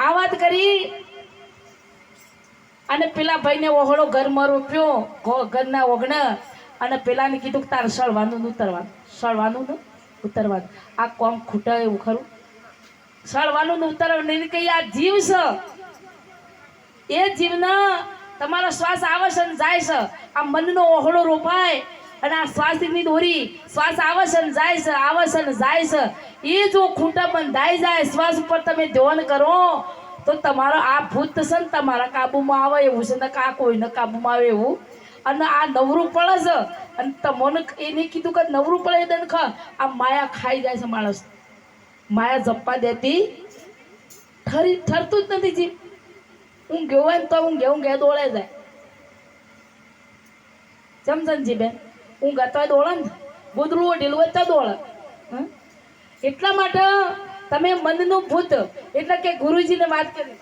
આ વાત કરી અને પેલા ભાઈને ઓહળો ઘરમાં રોપ્યો ઘરના ઓગણા અને પેલાને કીધું કે તારે સળવાનું ને ઉતરવાનું આ કોમ ખૂટા એવું ખરું સળવાનું ને ઉતરવાનું કઈ આ જીવ છે એ જીવના તમારો શ્વાસ આવે છે ને જાય છે આ મનનો ઓહળો રોપાય અને આ શ્વાસની દોરી શ્વાસ આવે છે ને જાય છે એ જો ખૂંટા બંધાઈ જાય શ્વાસ ઉપર તમે ધ્યાન કરો તો તમારો આ ભૂત છે ને તમારા કાબુમાં આવે એવું છે ને આ કોઈને કાબુમાં આવે એવું અને આ નવરું પડે છે અને તમને એને કીધું કે નવરું પડે એ દન આ માયા ખાઈ જાય છે માણસ માયા જપ્પા દેતી ઠરતું જ નથી જી હું ગયો હોય ને તો હું ઘેર દોડે જાય સમજણજી બેન હું ગતો દોડે ને ગોદડું ઢીલું હોય તો દોડે એટલા માટે તમે મનનું ભૂત એટલે કે ગુરુજીને વાત કરી